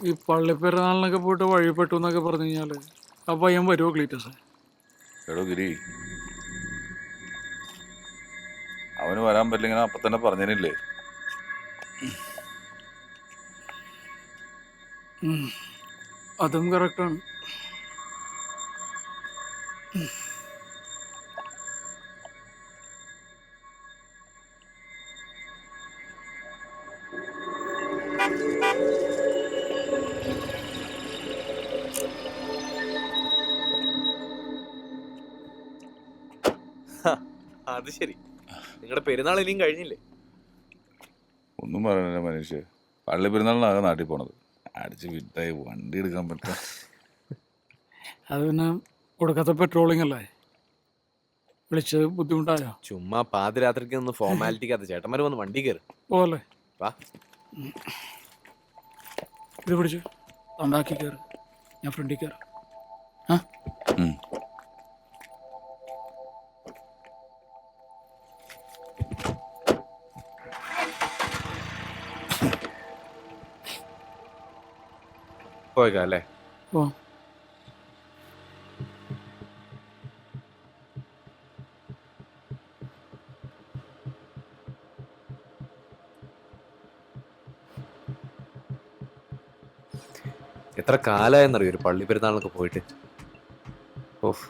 ഈ പള്ളിപ്പെരുന്നാളിനൊക്കെ പോയിട്ട് വഴിപ്പെട്ടു എന്നൊക്കെ പറഞ്ഞു കഴിഞ്ഞാല് ആ പയ്യൻ വരുമോ ക്ലീറ്റസ്? എടോ ഗിരി, അവന് വരാൻ പറ്റില്ലെങ്കിൽ അപ്പൊ തന്നെ പറഞ്ഞില്ലേ? അതും കറക്റ്റാണ്. അത് ശരി, നിങ്ങളുടെ പെരുന്നാൾ ഇനിയും കഴിഞ്ഞില്ലേ? ഒന്നും പറയാനില്ല മനുഷ്യ, പള്ളി പെരുന്നാളിനാകെ നാട്ടിൽ പോണത്. അടിച്ച് വിട്ടായി വണ്ടി എടുക്കാൻ പറ്റാ. അത് പിന്നെ കൊടുക്കാത്ത പെട്രോളിംഗ് അല്ലേ? വിളിച്ചത് ബുദ്ധിമുട്ടായോ? ചുമ്മാ പാതിരാത്രിക്ക് നിന്ന് ഫോർമാലിറ്റിക്കകത്ത് ചേട്ടന്മാർ വന്ന് വണ്ടി കയറി പോലെ വാ. ഇത് പിടിച്ചു തണ്ടാക്കി കയറി, ഞാൻ ഫ്രണ്ടിൽ കയറി. ആ പോയേക്കാം അല്ലേ? ഓ എത്ര കാലമായെന്നറിയോ ഒരു പള്ളി പെരുന്നാളിനൊക്കെ പോയിട്ട്. ഓഹ്,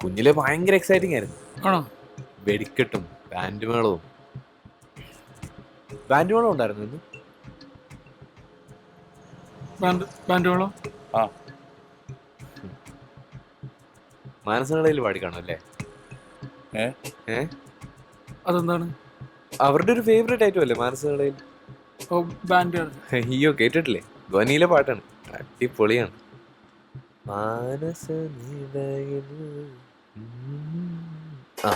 കുഞ്ഞിലെ ഭയങ്കര എക്സൈറ്റിംഗ് ആയിരുന്നു. ആണോ? വെടിക്കെട്ടും ബാൻഡ് മേളവും. ബാൻഡ് മേളം ഉണ്ടായിരുന്നു ഇന്ന്. ബാൻഡ് വേളോ? ആ മാനസകളിൽ പാടി കാണും അല്ലേ? ഏ അതെന്താണ്? അവരുടെ ഒരു ഫേവറേറ്റ് ഐറ്റം അല്ലേ മാനസകളിൽ? ഓ ബാൻഡ്. അയ്യോ, കേട്ടിട്ടില്ലേ? ധ്വനിയിലെ പാട്ടാണ്, അടിപൊളിയാണ്. മാനസ നിലയിൽ ആ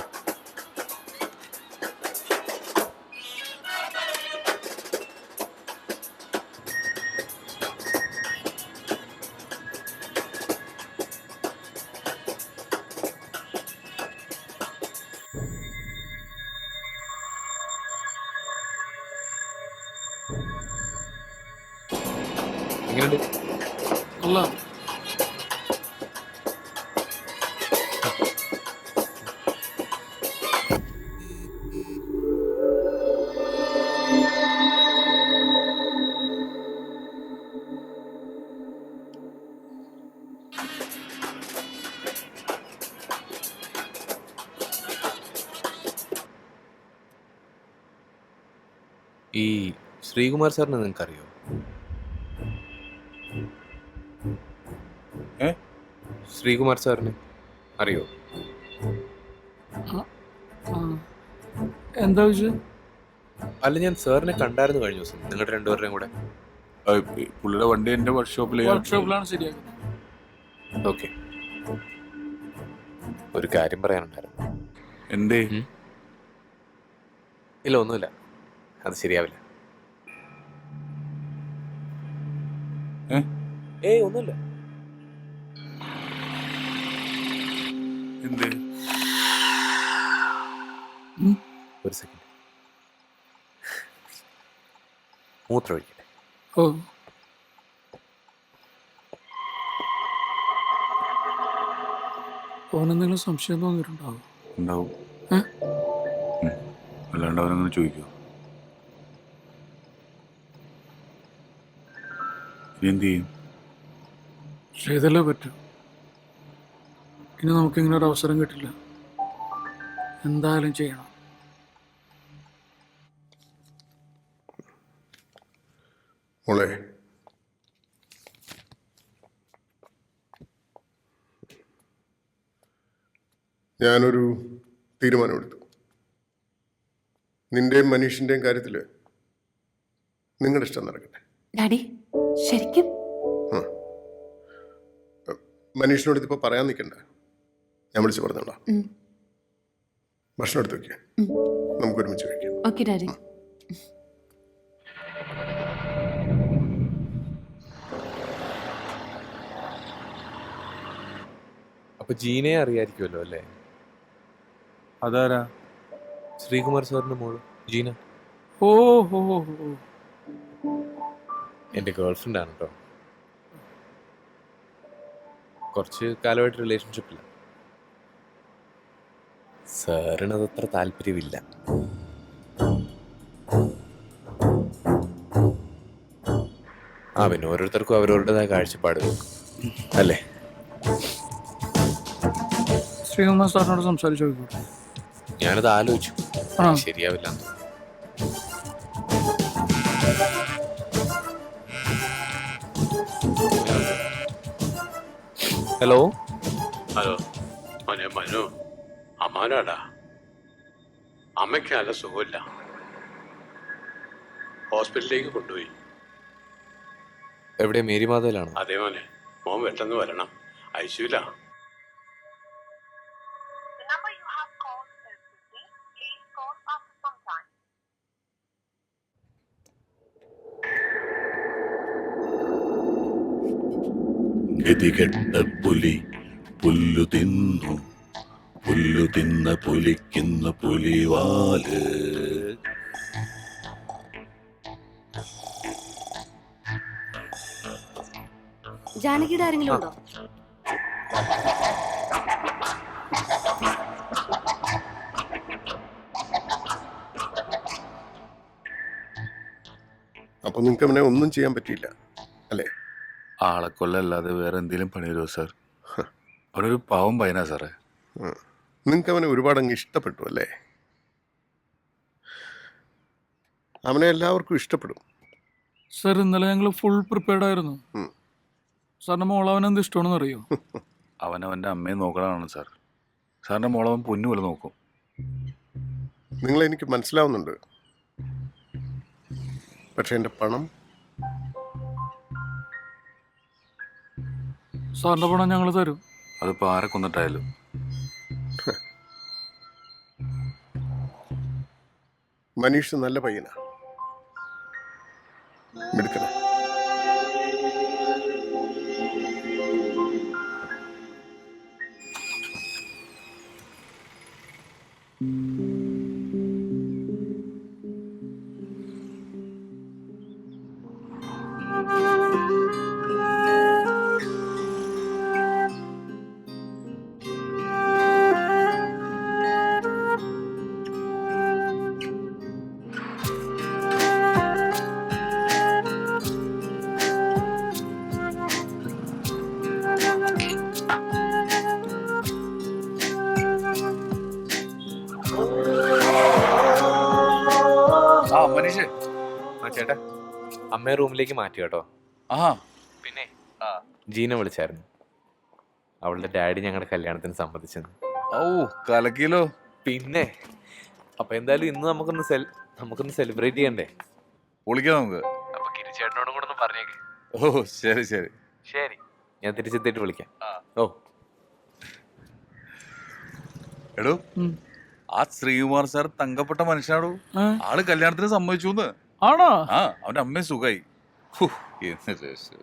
എങ്ങനെയുണ്ട്? അല്ല ഈ ശ്രീകുമാർ സാറിനെ നിങ്ങൾക്കറിയോ? ഏ ശ്രീകുമാർ സാറിനെ അറിയോ? എന്താ ചോദിച്ചത്? അല്ല, ഞാൻ സാറിനെ കണ്ടായിരുന്നു കഴിഞ്ഞ ദിവസം, നിങ്ങളുടെ രണ്ടുപേരുടെയും കൂടെ. പുള്ളിയുടെ വണ്ടി എന്റെ വർക്ക്ഷോപ്പിൽ. വർക്ക്ഷോപ്പിലാണ് ശരിയാക്കുന്നത്. ഓക്കെ, ഒരു കാര്യം പറയാനുണ്ടായിരുന്നു. എന്തേ? ഇല്ല, ഒന്നുമില്ല, അത് ശരിയാവില്ല. ഏയ് ഒന്നുമില്ല. എന്തേ? ഒരു സെക്കൻഡ്, മൂത്രം ഒഴിക്കട്ടെ. ഓ ഓനെന്തെങ്കിലും സംശയം തോന്നിയിട്ടുണ്ടാവും. ഉണ്ടാവും. അല്ലാണ്ട് അവനങ്ങനെ ചോദിക്കോ? ഇനി എന്ത് ചെയ്യും? ചെയ്തല്ലേ പറ്റൂ. ഇനി നമുക്കിങ്ങനെ ഒരു അവസരം കിട്ടില്ല. എന്തായാലും ചെയ്യണം. മോളെ, ഞാനൊരു തീരുമാനമെടുത്തു. നിന്റെയും മനീഷിന്റെയും കാര്യത്തിൽ നിങ്ങളുടെ ഇഷ്ടം നടക്കട്ടെ. ഡാഡി ശരിക്കും? മനീഷിനോട് ഇതിപ്പോൾ പറയാൻ നിൽക്കണ്ട, ഞാൻ വിളിച്ച് പറഞ്ഞോളാം. ഭക്ഷണം എടുത്ത് വയ്ക്കുക, നമുക്ക് ഒരുമിച്ച് കഴിക്കാം. Okay daddy. അപ്പൊ ജീനയെ അറിയായിരിക്കുമല്ലോ അല്ലേ? അതാരാ? ശ്രീകുമാർ സാറിന്റെ മോള് ജീന. ഓ ഹോ ഹോ. എൻ്റെ ഗേൾ ഫ്രണ്ട് ആണ് കേട്ടോ. കുറച്ച് കാലമായിട്ട് റിലേഷൻഷിപ്പില്ല. സാറിനത് അത്ര താല്പര്യമില്ല. പിന്നെ ഓരോരുത്തർക്കും അവരവരുടേതായ കാഴ്ചപ്പാട് അല്ലേ? ശ്രീകുമാർ സാറിനോട് സംസാരിച്ചു നോക്കൂ. ഞാനത് ആലോചിച്ചു, ആ. ശരിയാവില്ല. ഹലോ ഹലോ മോനെ മനു, അമ്മാനാടാ. അമ്മയ്ക്ക് നല്ല സുഖമില്ല, ഹോസ്പിറ്റലിലേക്ക് കൊണ്ടുപോയി. എവിടെ? മേരിമാതയിലാണോ? അതേ മോനെ, മോൻ പെട്ടെന്ന് വരണം, ഐസിയുല. ഗതികെട്ട പുലി പുല്ലു തിന്നു, പുല്ലു തിന്ന പുലിക്കുന്ന പുലിവാല്. ജാനകിയുടെ ആരെങ്കിലും ഉണ്ടോ? അപ്പൊ നിങ്ങൾക്ക് അവനെ ഒന്നും ചെയ്യാൻ പറ്റിയില്ല അല്ലേ? ആളെ കൊല്ലല്ലാതെ വേറെ എന്തെങ്കിലും പണി വരുമോ സാർ? അവനൊരു പാവം പയ്യനാ സാറേ. നിങ്ങൾക്ക് അവനെ ഒരുപാട് അങ്ങ് ഇഷ്ടപ്പെട്ടു അല്ലേ? അവനെ എല്ലാവർക്കും ഇഷ്ടപ്പെടും. സാർ ഇന്നലെ ഞങ്ങൾ ഫുൾ പ്രിപ്പയർഡ് ആയിരുന്നു. സാറിന്റെ മോളവൻ എന്ത് ഇഷ്ടമാണെന്ന് അറിയോ? അവനവൻ്റെ അമ്മയെ നോക്കണതാണ് സാർ. സാറിൻ്റെ മോളവൻ പൊന്നു പോലെ നോക്കും. നിങ്ങളെനിക്ക് മനസ്സിലാവുന്നുണ്ട്. പക്ഷെ എൻ്റെ പണം സാറിന്റെ പണം ഞങ്ങൾ തരും. അതിപ്പോൾ ആരെ കൊന്നിട്ടായാലും. മനീഷ് നല്ല പയ്യനാ, മിടുക്കനാ. മനീഷ്, ചേട്ടാ അമ്മയെ റൂമിലേക്ക് മാറ്റി കേട്ടോ. പിന്നെ ജീന വിളിച്ചായിരുന്നു. അവളുടെ ഡാഡി ഞങ്ങളുടെ കല്യാണത്തിന് സമ്മതിച്ചെന്ന്. കലക്കിലോ. പിന്നെ അപ്പൊ എന്തായാലും ഇന്ന് നമുക്കൊന്ന് സെലിബ്രേറ്റ് ചെയ്യണ്ടേ? പൊളിക്കാം നമുക്ക്. അപ്പൊ ഗിരിച്ചേട്ടനോടും കൂടെ ഒന്ന് പറഞ്ഞേക്ക്. ശരി ശരി ശരി, ഞാൻ തിരിച്ചെത്തിയിട്ട് വിളിക്കാം. ഓ എടോ, ആ ശ്രീകുമാർ സാർ തങ്കപ്പെട്ട മനുഷ്യനാടോ. ആള് കല്യാണത്തിന് സമ്മതിച്ചു. ആണോ? അവന്റെ അമ്മയെ സുഖായി. എന്ന് രസം.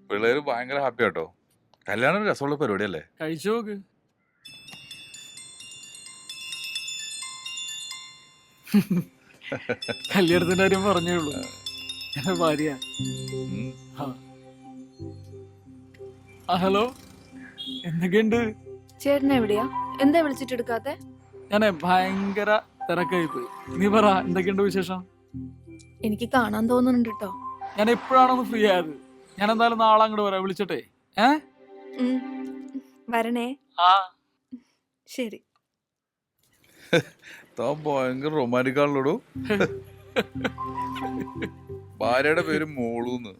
പിള്ളേര് ഭയങ്കര ഹാപ്പി ആട്ടോ. കല്യാണം ഒരു രസമുള്ള പരിപാടിയല്ലേ? കഴിച്ചു നോക്ക്. കല്യാണത്തിന്റെ കാര്യം പറഞ്ഞേ ഉള്ളൂ. എന്റെ ഭാര്യ. ഹലോ, എന്തൊക്കെയുണ്ട്? ചേട്ടൻ എവിടെയാ? എന്താ വിളിച്ചിട്ടെടുക്കാത്തെ? ഞാനേ ഭയങ്കര തിരക്കായി പോയി. നീ പറ, എന്തൊക്കെയുണ്ട് വിശേഷം? എനിക്ക് കാണാൻ തോന്നുന്നുണ്ട് കേട്ടോ. ഞാൻ എപ്പോഴാണൊന്ന് ഫ്രീ ആയത്? ഞാൻ എന്തായാലും നാളെ അങ്ങോട്ട് വരാം, വിളിച്ചിട്ടെ. വരണേ. ശരി. ഭയങ്കര റൊമാൻറ്റിക് ആണല്ലോടോ. ഭാര്യയുടെ പേര് മോളൂന്ന്.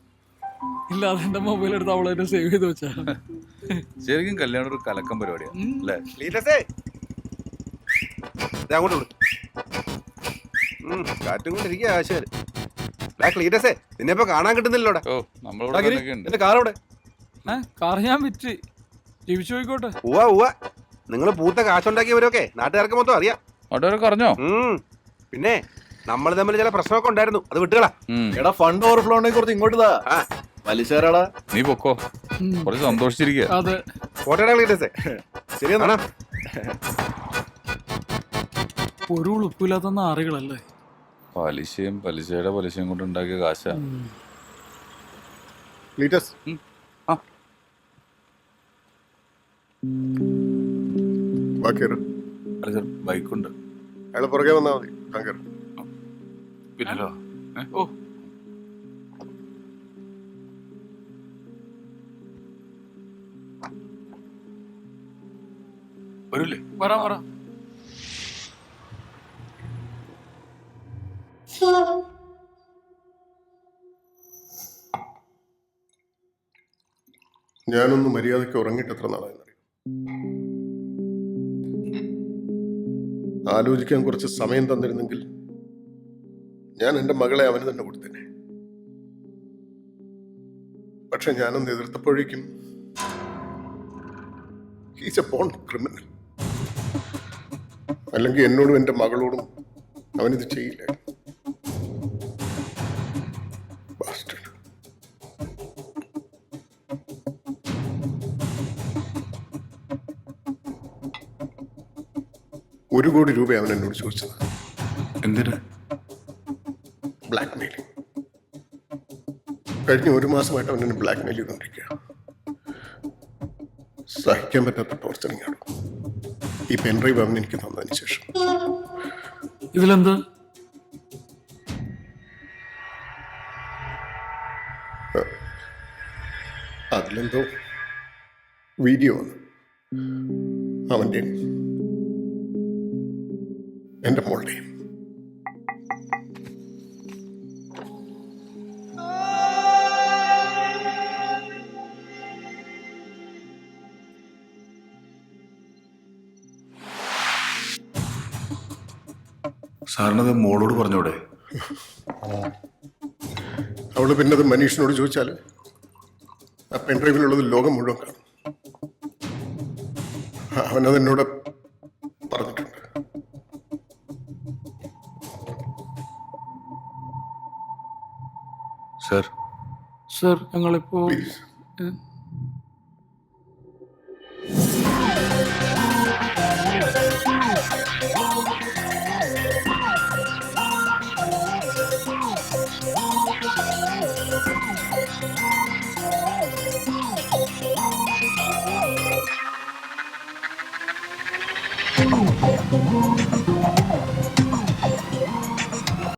ഇല്ല, അതെന്റെ മൊബൈൽ എടുത്ത് അവളെ സേവ് ചെയ്ത് വെച്ചാ. ശരിക്കും കല്യാണം ഒരു കലക്കം പരിപാടിയാണ് അല്ലേ? കാറ്റും കൊണ്ടിരിക്കുക ആശാര്. ക്ലീറ്റസേ, നിന്നെ ഇപ്പൊ കാണാൻ കിട്ടുന്നില്ലോടെ. നമ്മളോട് കാറോടെ കാർ ഞാൻ വിറ്റ് ജീവിച്ചു പോയിക്കോട്ടെ. ഉവ്വ ഉവ്വ നിങ്ങൾ പൂത്ത കാശുണ്ടാക്കിയവരൊക്കെ നാട്ടുകാർക്ക് മൊത്തം അറിയാം. അവിടെ അറിഞ്ഞോ? പിന്നെ നമ്മൾ തമ്മിൽ ചില പ്രശ്നമൊക്കെ ഉണ്ടായിരുന്നു, അത് വിട്ടുകളാ. എടാ ഫണ്ട് ഓവർഫ്ലോ ഉണ്ടെങ്കിൽ കുറച്ച് ഇങ്ങോട്ട് താ. വലിച്ചേരാടാ. നീ പൊക്കോ, കുറച്ച് സന്തോഷിച്ചിരിക്കുക. അതെ, ഫോട്ടോയുടെ ക്ലീറ്റേഴ്സേ. ശരി എന്നാ. ഒരു ഉളുപ്പില്ലാത്ത നാറികളല്ലേ. പലിശയും പലിശയുടെ പലിശയും കൊണ്ട് ഉണ്ടാക്കിയ കാശ. ക്ലീറ്റസ് ബാക്കിയൊരു ബൈക്കുണ്ട്, അയാളെ പുറകെ വന്നാൽ മതി. താങ്കർ പിന്നല്ലോ. ഓ, വരൂല്ലേ? വരാം വരാം. ഞാനൊന്ന് മര്യാദയ്ക്ക് ഉറങ്ങിയിട്ട് എത്ര നാളായെന്നറിയാം. ആലോചിക്കാൻ കുറച്ച് സമയം തന്നിരുന്നെങ്കിൽ ഞാൻ എൻ്റെ മകളെ അവന് തന്നെ കൊടുത്തേനെ. പക്ഷെ ഞാനൊന്ന് എതിർത്തപ്പോഴേക്കും ഹീസ് എ ബോൺ ക്രിമിനൽ. അല്ലെങ്കിൽ എന്നോടും എൻ്റെ മകളോടും അവനിത് ചെയ്യില്ല. Bastard. ₹1 കോടി അവൻ എന്നോട് ചോദിച്ചത്. എന്തിനാ? Black mailing. കഴിഞ്ഞ 1 മാസമായിട്ട് അവൻ എന്നെ ബ്ലാക്ക് മെയിൽ ചെയ്തുകൊണ്ടിരിക്കുക. സഹിക്കാൻ പറ്റാത്ത ടോർച്ചറിങ് ആണ്. ഈ പെൻഡ്രൈവ് അവൻ എനിക്ക് തന്നതിന് ശേഷം ഇതിലെന്ത്? അതിലെന്തോ വീഡിയോ ആണ്. അവൻ്റെയും എൻ്റെ മോളുടെയും. സാറിനത് മോളോട് പറഞ്ഞോടെ? അവള് പിന്നെ അത് മനീഷിനോട് ചോദിച്ചാൽ ആ പെൻഡ്രൈവിലുള്ളത് ലോകം മുഴുവൻ കാണും. അവനത് എന്നോട് പറഞ്ഞിട്ടുണ്ട്. സർ, സർ, ഞങ്ങളിപ്പോ പ്ലീസ്.